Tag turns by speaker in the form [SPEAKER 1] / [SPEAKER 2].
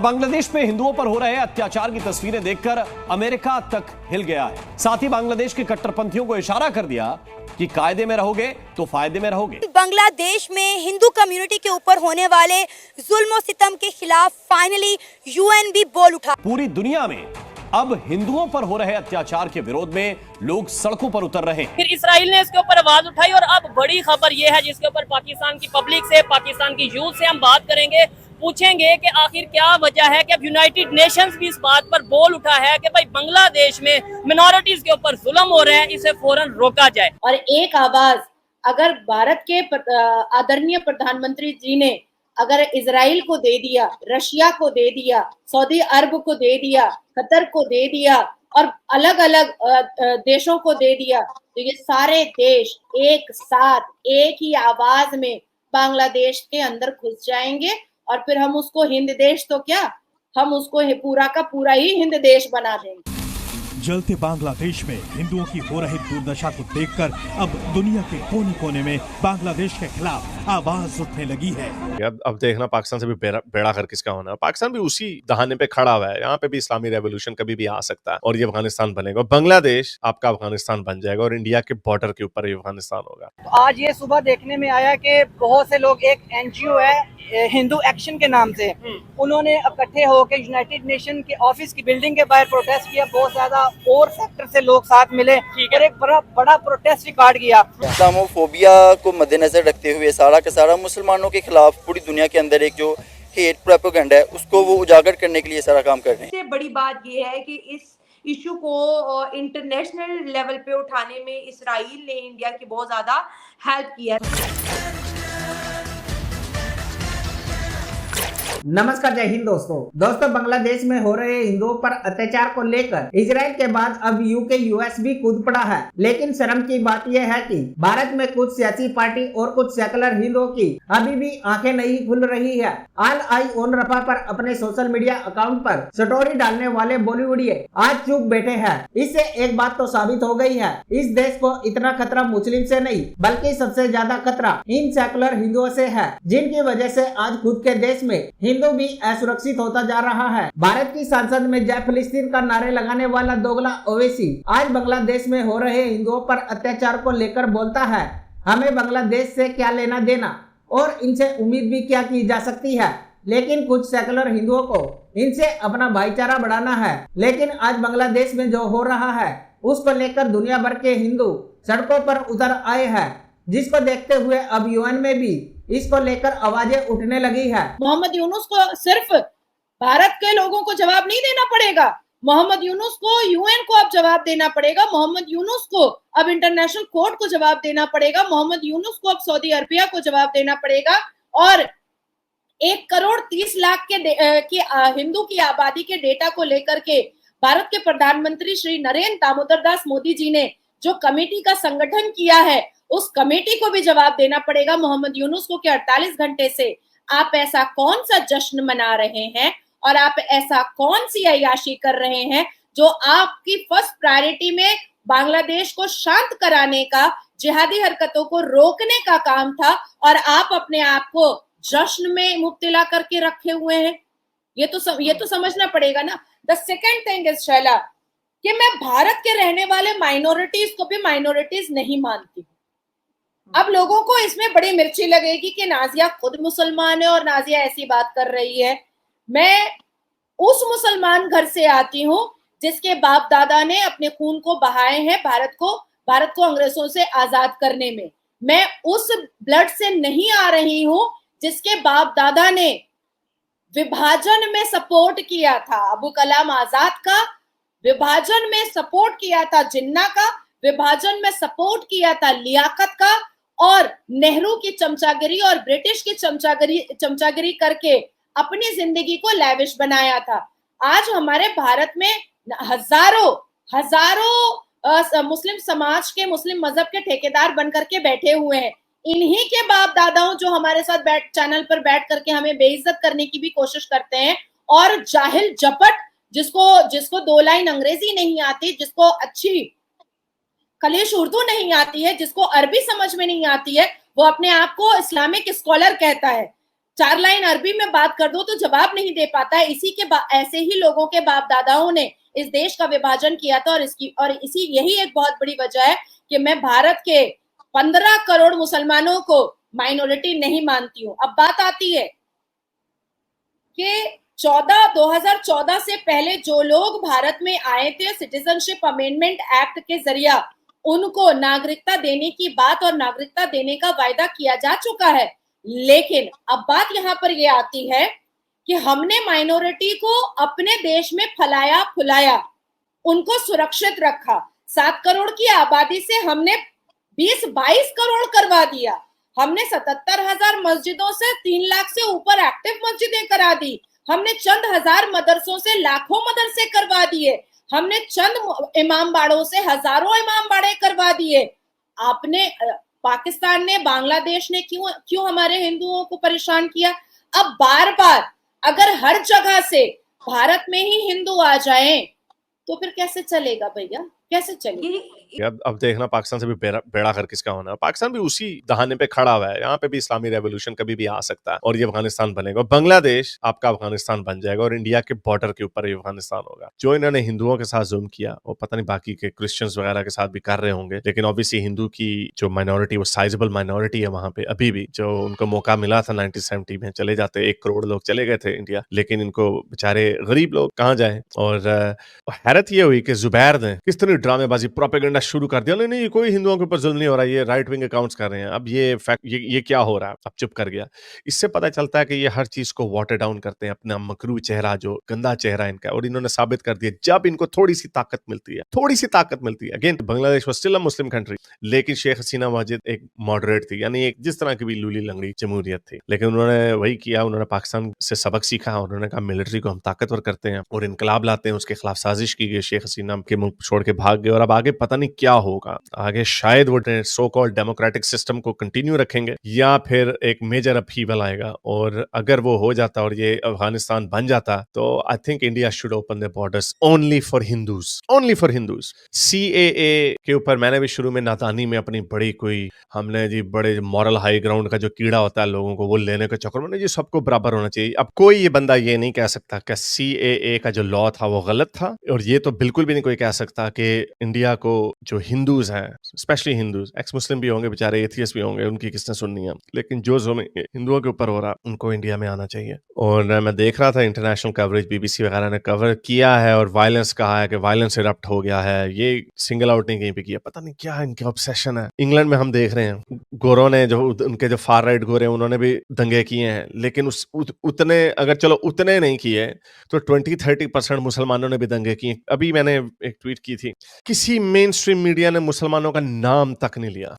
[SPEAKER 1] बांग्लादेश में हिंदुओं पर हो रहे अत्याचार की तस्वीरें देखकर अमेरिका तक हिल गया है। साथ ही बांग्लादेश के कट्टरपंथियों को इशारा कर दिया कि कायदे में रहोगे तो फायदे में रहोगे।
[SPEAKER 2] बांग्लादेश में हिंदू कम्युनिटी के ऊपर होने वाले जुल्म और सितम के खिलाफ फाइनली यूएन भी बोल उठा।
[SPEAKER 1] पूरी दुनिया में अब हिंदुओं पर हो रहे अत्याचार के विरोध में लोग सड़कों पर उतर रहे हैं।
[SPEAKER 3] फिर इसराइल ने इसके ऊपर आवाज उठाई और अब बड़ी खबर यह है जिसके ऊपर पाकिस्तान की पब्लिक से, पाकिस्तान की यूथ से हम बात करेंगे, पूछेंगे कि आखिर क्या वजह है कि अब यूनाइटेड नेशंस भी इस बात पर बोल उठा है कि भाई बांग्लादेश में मिनॉरिटीज के ऊपर जुल्म हो रहे हैं, इसे फौरन रोका जाए।
[SPEAKER 4] और एक आवाज अगर भारत के आदरणीय प्रधानमंत्री जी ने अगर इजराइल को दे दिया, रशिया को दे दिया, सऊदी अरब को दे दिया, कतर को दे दिया और अलग अलग देशों को दे दिया, तो ये सारे देश एक साथ एक ही आवाज में बांग्लादेश के अंदर घुस जाएंगे और फिर हम उसको हिंद देश तो क्या, हम उसको पूरा का पूरा ही हिंद देश बना देंगे।
[SPEAKER 5] जलते बांग्लादेश में हिंदुओं की हो रही दुर्दशा को देखकर अब दुनिया के कोने कोने में बांग्लादेश के खिलाफ आवाज उठने लगी है।
[SPEAKER 6] अब देखना पाकिस्तान से भी बेड़ा कर किसका होना है। पाकिस्तान भी उसी दहाने पे खड़ा हुआ है। यहाँ पे भी इस्लामी रेवोल्यूशन कभी भी आ सकता है और ये अफगानिस्तान बनेगा। बांग्लादेश आपका अफगानिस्तान बन जाएगा और इंडिया के बॉर्डर के ऊपर ये अफगानिस्तान होगा।
[SPEAKER 7] तो आज ये सुबह देखने में आया कि बहुत से लोग, एक एनजीओ है हिंदू एक्शन के नाम से, उन्होंने इकट्ठे होकर यूनाइटेड नेशन के ऑफिस की बिल्डिंग के बाहर प्रोटेस्ट किया। बहुत ज्यादा और सेक्टर से लोग साथ मिले और एक बड़ा प्रोटेस्ट रिकॉर्ड किया।
[SPEAKER 8] इस्लामोफोबिया को मद्देनजर रखते हुए सारा का सारा मुसलमानों के खिलाफ पूरी दुनिया के अंदर एक जो हेट प्रोपेगेंडा है उसको वो उजागर करने के लिए सारा काम कर रहे हैं।
[SPEAKER 9] सबसे बड़ी बात ये है कि इस इशू को इंटरनेशनल लेवल पे उठाने में इसराइल ने इंडिया की बहुत ज्यादा हेल्प किया।
[SPEAKER 10] नमस्कार, जय हिंद दोस्तों बांग्लादेश में हो रहे हिंदुओं पर अत्याचार को लेकर इजराइल के बाद अब यूके यूएस भी कूद पड़ा है। लेकिन शर्म की बात यह है कि भारत में कुछ सियासी पार्टी और कुछ सेकुलर हिंदुओं की अभी भी आंखें नहीं खुल रही है। ऑल आई ऑन रफा पर अपने सोशल मीडिया अकाउंट पर स्टोरी डालने वाले बॉलीवुडिये आज चुप बैठे हैं। इससे एक बात तो साबित हो गई है, इस देश को इतना खतरा मुस्लिम से नहीं बल्कि सबसे ज्यादा खतरा इन सेकुलर हिंदुओं से है, जिनकी वजह से आज खुद के देश में हिंदू भी असुरक्षित होता जा रहा है। भारत की संसद में जय फिलिस्तीन का नारे लगाने वाला दोगला ओवैसी आज बांग्लादेश में हो रहे हिंदुओं पर अत्याचार को लेकर बोलता है, हमें बांग्लादेश से क्या लेना देना और इनसे उम्मीद भी क्या की जा सकती है। लेकिन कुछ सेकुलर हिंदुओं को इनसे अपना भाईचारा बढ़ाना है। लेकिन आज बांग्लादेश में जो हो रहा है उसको लेकर दुनिया भर के हिंदू सड़कों पर उतर आए हैं, जिसको देखते हुए अब यूएन में भी इसको लेकर आवाजें उठने लगी है।
[SPEAKER 4] मोहम्मद यूनुस को सिर्फ भारत के लोगों को जवाब नहीं देना पड़ेगा, मोहम्मद यूनुस को यूएन को अब जवाब देना पड़ेगा, मोहम्मद यूनुस को अब इंटरनेशनल कोर्ट को जवाब देना पड़ेगा, मोहम्मद यूनुस को अब सऊदी अरबिया को जवाब देना पड़ेगा। और 1,30,00,000 की हिंदू की आबादी के डेटा को लेकर के भारत के प्रधानमंत्री श्री नरेंद्र दामोदर दास मोदी जी ने जो कमेटी का संगठन किया है, उस कमेटी को भी जवाब देना पड़ेगा मोहम्मद यूनुस को कि 48 घंटे से आप ऐसा कौन सा जश्न मना रहे हैं और आप ऐसा कौन सी अय्याशी कर रहे हैं जो आपकी फर्स्ट प्रायोरिटी में बांग्लादेश को शांत कराने का, जिहादी हरकतों को रोकने का काम था, और आप अपने आप को जश्न में मुब्तला करके रखे हुए हैं। ये तो समझना पड़ेगा ना। The second thing is Shaila कि मैं भारत के रहने वाले माइनॉरिटीज को भी माइनॉरिटीज नहीं मानती। अब लोगों को इसमें बड़ी मिर्ची लगेगी कि नाजिया खुद मुसलमान है और नाजिया ऐसी बात कर रही है। मैं उस मुसलमान घर से आती हूँ जिसके बाप दादा ने अपने खून को बहाए हैं भारत को अंग्रेजों से आजाद करने में। मैं उस ब्लड से नहीं आ रही हूँ जिसके बाप दादा ने विभाजन में सपोर्ट किया था, अबू कलाम आजाद का विभाजन में सपोर्ट किया था, जिन्ना का विभाजन में सपोर्ट किया था, लियाकत का, और नेहरू की चमचागिरी और ब्रिटिश की चमचागिरी करके अपनी जिंदगी को लैविश बनाया था। आज हमारे भारत में हजारों मुस्लिम समाज के, मुस्लिम मजहब के ठेकेदार बन करके बैठे हुए हैं। इन्हीं के बाप दादाओं जो हमारे साथ चैनल पर बैठ करके हमें बेइज्जत करने की भी कोशिश करते हैं, और जाहिल जपट जिसको 2 लाइन अंग्रेजी नहीं आती, जिसको अच्छी कलीश उर्दू नहीं आती है, जिसको अरबी समझ में नहीं आती है, वो अपने आप को इस्लामिक स्कॉलर कहता है। 4 लाइन अरबी में बात कर दो तो जवाब नहीं दे पाता है। ऐसे ही लोगों के बाप दादाओं ने इस देश का विभाजन किया था और यही एक बहुत बड़ी वजह है कि मैं भारत के 15 करोड़ मुसलमानों को माइनॉरिटी नहीं मानती हूं। अब बात आती है कि 2014 से पहले जो लोग भारत में आए थे, सिटीजनशिप अमेंडमेंट एक्ट के जरिए उनको नागरिकता देने की बात और नागरिकता देने का वायदा किया जा चुका है। लेकिन अब बात यहाँ पर ये आती है कि हमने माइनॉरिटी को अपने देश में फलाया फुलाया, उनको सुरक्षित रखा। 7 करोड़ की आबादी से हमने 20-22 करोड़ करवा दिया। हमने 77,000 मस्जिदों से 3 लाख से ऊपर एक्टिव मस्जिदें करा दी। हमने चंद हजार मदरसों से लाखों मदरसे करवा दिए। हमने चंद इमाम बाड़ों से हजारों इमाम बाड़े करवा दिए। आपने पाकिस्तान ने, बांग्लादेश ने क्यों हमारे हिंदुओं को परेशान किया? अब बार बार अगर हर जगह से भारत में ही हिंदू आ जाएं तो फिर कैसे चलेगा भैया, कैसे चलेगा?
[SPEAKER 6] अब देखना पाकिस्तान से भी बेड़ा कर किसका होना है। पाकिस्तान भी उसी दहाने पे खड़ा हुआ है। यहाँ पे भी इस्लामी रेवोल्यूशन कभी भी आ सकता है और ये अफगानिस्तान बनेगा। बांग्लादेश आपका अफगानिस्तान बन जाएगा और इंडिया के बॉर्डर के ऊपर ये अफगानिस्तान होगा। जो इन्होंने हिंदुओं के साथ जुल्म किया वो पता नहीं बाकी के क्रिश्चियंस वगैरह के साथ भी कर रहे होंगे, लेकिन ऑब्वियसली हिंदू की जो माइनॉरिटी, वो साइजेबल माइनॉरिटी है वहां पे अभी भी। जो उनको मौका मिला था 1970 में, चले जाते 1 करोड़ लोग चले गए थे इंडिया, लेकिन इनको बेचारे गरीब लोग कहाँ जाए। और हैरत ये हुई कि जुबैर ने किस तरह ड्रामेबाजी, प्रोपेगेंडा शुरू कर दिया। नहीं, कोई हिंदुओं के ऊपर जुल्म नहीं हो रहा, ये राइट विंग अकाउंट्स कर रहे हैं। अब ये फैक्ट, ये क्या हो रहा है, अब चुप कर गया। इससे पता चलता है कि ये हर चीज को वाटर डाउन करते हैं, अपना मकरू चेहरा, जो गंदा चेहरा इनका। और इन्होंने साबित कर दिया जब इनको थोड़ी सी ताकत मिलती है। Again Bangladesh was still a Muslim country, लेकिन शेख हसीना वाजिद एक मॉडरेट थी, यानी एक जिस तरह की भी लूली लंगड़ी जमहूरियत थी। लेकिन उन्होंने वही किया, उन्होंने पाकिस्तान से सबक सीखा। उन्होंने कहा मिलिट्री को हम ताकतवर करते हैं और इनकलाब लाते हैं। उसके खिलाफ साजिश की गई, शेख हसीना के मुल्क छोड़ के भाग गए। और अब आगे पता नहीं क्या होगा। आगे शायद वो सो कॉल्ड डेमोक्रेटिक सिस्टम को कंटिन्यू रखेंगे या फिर एक मेजर अपहीवल आएगा। और अगर वो हो जाता और ये अफगानिस्तान बन जाता तो I think India should open the borders only for Hindus. CAA के ऊपर मैंने भी शुरू में नादानी में अपनी हमने जी बड़े मॉरल हाई ग्राउंड का जो कीड़ा होता है लोगों को, वो लेने के चक्कर में जी सबको बराबर होना चाहिए। अब कोई ये बंदा ये नहीं कह सकता कि CAA का जो लॉ था वो गलत था, और ये तो बिल्कुल भी नहीं कोई कह सकता कि इंडिया को जो हिंदूज हैं, स्पेशली हिंदूज, एक्स मुस्लिम भी होंगे बेचारे, एथियस्ट भी होंगे, उनकी किसने सुननी है, लेकिन जो हिंदुओं के ऊपर हो रहा उनको इंडिया में आना चाहिए। और मैं देख रहा था इंटरनेशनल कवरेज, BBC वगैरह ने कवर किया है और वायलेंस कहा है कि वायलेंस इरप्ट हो गया है। ये सिंगल आउट नहीं कहीं पे किया, पता नहीं क्या इनका ऑब्सेशन है। इंग्लैंड में हम देख रहे हैं गोरों ने, जो उनके जो फार राइट गोरे, उन्होंने भी दंगे किए हैं, लेकिन उतने नहीं किए तो 20-30% मुसलमानों ने भी दंगे किए। अभी मैंने एक ट्वीट की थी, किसी मेन स्ट्रीम मीडिया ने मुसलमानों का नाम तक नहीं लिया,